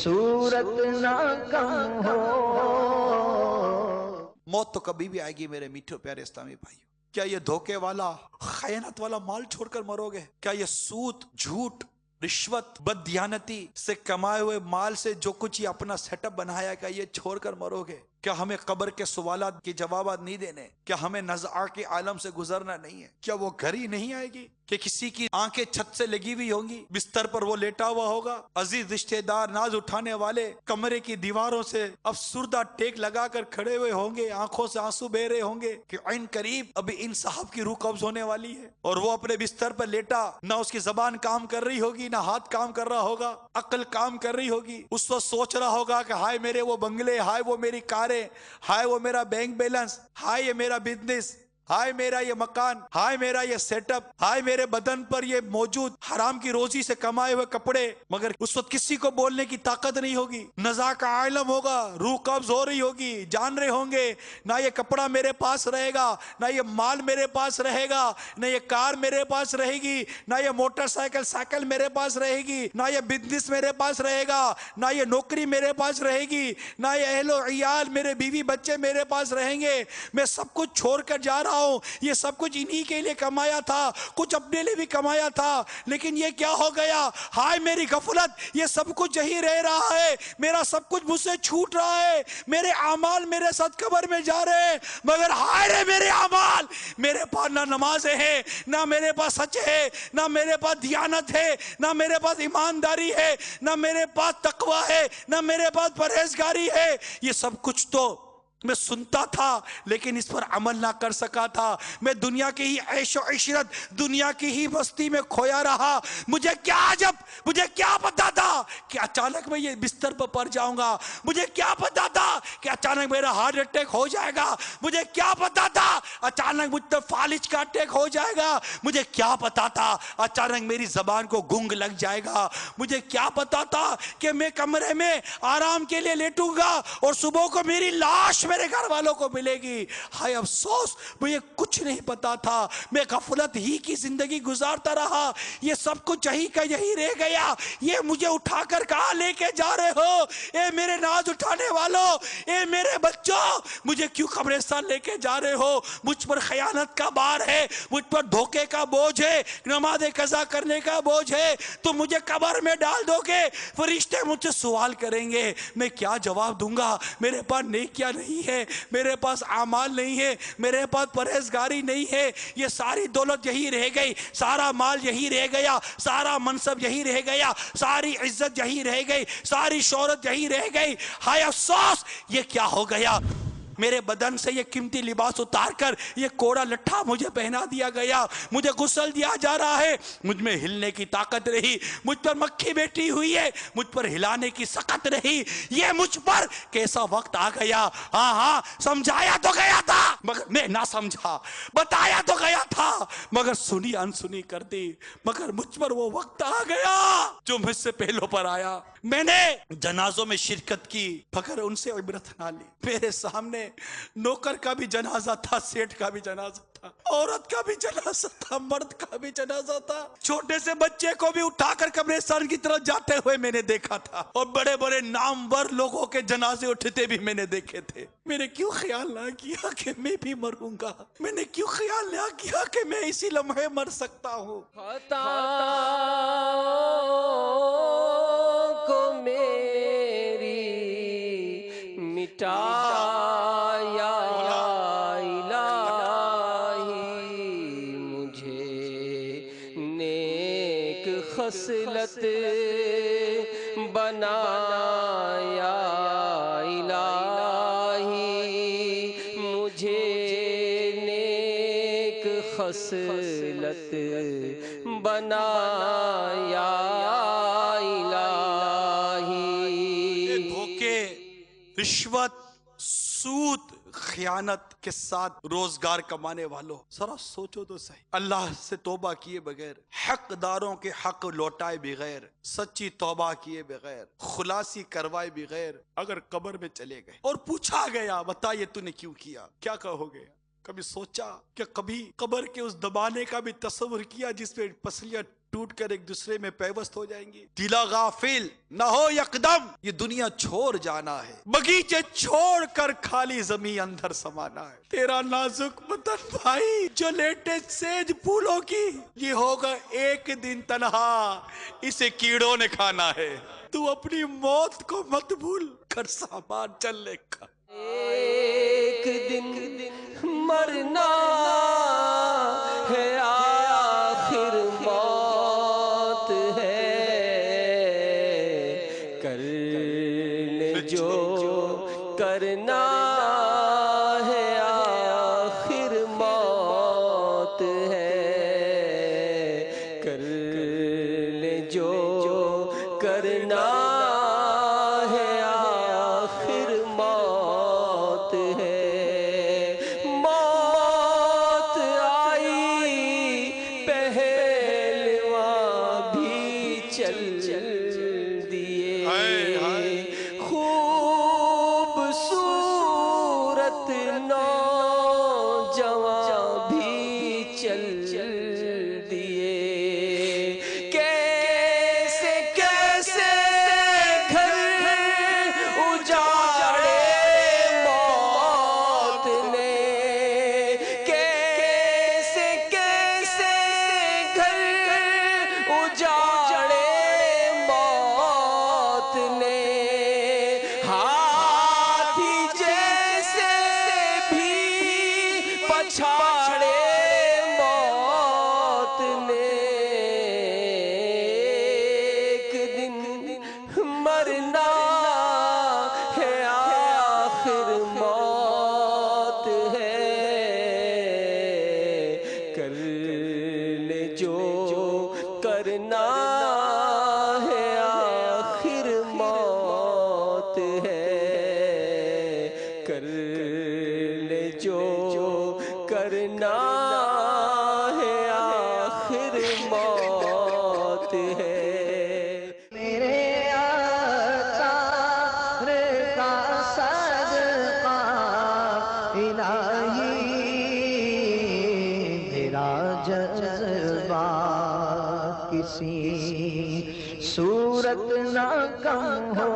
सूरत ना कम हो। मौत तो कभी भी आएगी मेरे मीठे प्यारे इस्लामी भाइयों। क्या ये धोखे वाला खयानत वाला माल छोड़कर मरोगे? क्या ये सूद, झूठ, रिश्वत, बददियानती से कमाए हुए माल से जो कुछ ये अपना सेटअप बनाया, क्या ये छोड़कर मरोगे? क्या हमें कब्र के सवालात के जवाब नहीं देने? क्या हमें नज़ा के आलम से गुजरना नहीं है? क्या वो घड़ी नहीं आएगी कि किसी की आंखें छत से लगी हुई होंगी, बिस्तर पर वो लेटा हुआ होगा, अजीज रिश्तेदार नाज उठाने वाले कमरे की दीवारों से अफसुर्दा टेक लगाकर खड़े हुए होंगे, आंखों से आंसू बह रहे होंगे कि इन करीब अभी इन साहब की रूह कब्ज होने वाली है, और वो अपने बिस्तर पर लेटा, ना उसकी जबान काम कर रही होगी, ना हाथ काम कर रहा होगा, अक्ल काम कर रही होगी। उस वक्त सोच रहा होगा कि हाय मेरे वो बंगले, हाय वो मेरी कारें, हाय वो मेरा बैंक बैलेंस, हाय ये मेरा बिजनेस, हाय मेरा ये मकान, हाय मेरा ये सेटअप, हाय मेरे बदन पर ये मौजूद हराम की रोजी से कमाए हुए कपड़े। मगर उस वक्त किसी को बोलने की ताकत नहीं होगी, नज़ा का आलम होगा, रूह कब्ज हो रही होगी, जान रहे होंगे ना ये कपड़ा मेरे पास रहेगा, ना ये माल मेरे पास रहेगा, ना ये कार मेरे पास रहेगी, ना ये मोटरसाइकिल साइकिल मेरे पास रहेगी, ना ये बिजनेस मेरे पास रहेगा, ना ये नौकरी मेरे पास रहेगी, ना ये अहलो इयाल मेरे बीवी बच्चे मेरे पास रहेंगे। मैं सब कुछ छोड़कर जा रहा हूं। ये सब कुछ इन्हीं के लिए कमाया था, कुछ अपने लिए भी कमाया था, लेकिन ये क्या हो गया? हाय मेरी गफलत, ये सब कुछ यही रह रहा है, मेरा सब कुछ मुझसे छूट रहा है, मेरे आमाल मेरे साथ कब्र में जा रहे हैं। मगर हाय रे मेरे आमाल, मेरे पास ना नमाजें हैं, ना मेरे पास सच है, ना मेरे पास दियानत है, ना मेरे पास ईमानदारी है, ना मेरे पास तकवा है, ना मेरे पास परहेजगारी है। ये सब कुछ तो मैं सुनता था लेकिन इस पर अमल ना कर सका था। मैं दुनिया की ही ऐशो इशरत, दुनिया की ही मस्ती में खोया रहा। मुझे क्या पता था कि अचानक मैं ये बिस्तर पर पड़ जाऊंगा। मुझे क्या पता था कि अचानक मेरा हार्ट अटैक हो जाएगा। मुझे क्या पता था अचानक मुझ पर फालिज का अटैक हो जाएगा। मुझे क्या पता था अचानक मेरी जबान को गुंग लग जाएगा। मुझे क्या पता था कि मैं कमरे में आराम के लिए लेटूंगा और सुबह को मेरी लाश मेरे घर वालों को मिलेगी। हाय अफसोस, मुझे कुछ नहीं पता था। मैं गफलत ही की जिंदगी गुजारता रहा। ये सब कुछ यही का यही रह गया। ये मुझे उठाकर कहां लेके जा रहे हो? ए मेरे नाज उठाने वालों, ए मेरे बच्चों, मुझे क्यों कब्रिस्तान लेके जा रहे हो? मुझ पर खयानत का बार है, मुझ पर धोखे का बोझ है, नमाज कज़ा करने का बोझ है। तुम मुझे कब्र में डाल दोगे, फरिश्ते मुझसे सवाल करेंगे, मैं क्या जवाब दूंगा? मेरे पास नेकियां नहीं है, मेरे पास आमाल नहीं है, मेरे पास परहेजगारी नहीं है। ये सारी दौलत यही रह गई, सारा माल यही रह गया, सारा मनसब यही रह गया, सारी इज्जत यही रह गई, सारी शोहरत यही रह गई। हाय अफसोस, ये क्या हो गया? मेरे बदन से ये कीमती लिबास उतारकर ये कोड़ा लट्ठा मुझे पहना दिया गया, मुझे गुस्ल दिया जा रहा है। मुझ में हिलने की ताकत रही, मुझ पर मक्खी बैठी हुई है, मुझ पर हिलाने की सकत रही। ये मुझ पर कैसा वक्त आ गया? हाँ, समझाया तो गया था मगर मैं ना समझा, बताया तो गया था मगर सुनी अनसुनी कर दी। मगर मुझ पर वो वक्त आ गया जो मुझसे पहलों पर आया। मैंने जनाजों में शिरकत की मगर उनसे इबरत ना ली। मेरे सामने नौकर का भी जनाजा था, सेठ का भी जनाजा था, औरत का भी जनाजा था, मर्द का भी जनाजा था। छोटे से बच्चे को भी उठाकर कब्रिस्तान की तरफ जाते हुए मैंने देखा था, और बड़े बड़े नामवर लोगों के जनाजे उठते भी मैंने देखे थे। मैंने क्यों ख्याल ना किया कि मैं भी मरूंगा? मैंने क्यों ख्याल ना किया कि मैं इसी लम्हे मर सकता हूँ? मिटाया इलाही, मुझे नेक खसलत बनाया इलाही, मुझे नेक खसलत बनाया इलाही। धोखे, रिश्वत, सूद, खयानत के साथ रोजगार कमाने वालों, जरा सोचो तो सही। अल्लाह से तौबा किए बगैर, हकदारों के हक लौटाए बगैर, सच्ची तौबा किए बगैर, खुलासी करवाए बगैर अगर कब्र में चले गए और पूछा गया बता ये तूने क्यों किया, क्या कहोगे? कभी सोचा कि कभी कब्र के उस दबाने का भी तस्वुर किया जिसपे पसलियां टूट कर एक दूसरे में पैवस्त हो जाएंगी। दिला गाफिल ना हो यकदम, ये दुनिया छोड़ जाना है, बगीचे छोड़ कर खाली जमी अंदर समाना है। तेरा नाजुक बदन भाई जो लेटे सेज फूलों की, ये होगा एक दिन तन्हा, इसे कीड़ों ने खाना है। तू अपनी मौत को मत भूल कर सामान चलने का। एक दिन मरना है, आखिर मौत है, कर ले जो करना है, आखिर मौत है, कर ले जो करना है, आखिर मौत है। मौत आई पहलवां भी चल दिए, खूबसूरत नौजवान भी चल दिए। कैसे कैसे घर उजाड़े मौत ने, कैसे कैसे घर उजाड़े मौत ने, हाथी जैसे भी पछाड़े मौत ने। एक दिन मरना है, आखिर मौत है, कर ले जो करना है, आखिर मौत है, कर ले जो करना है, आखिर मौत है। मेरे आसार का सदका इलाही, मेरा जज्बा किसी सूरत ना कम हो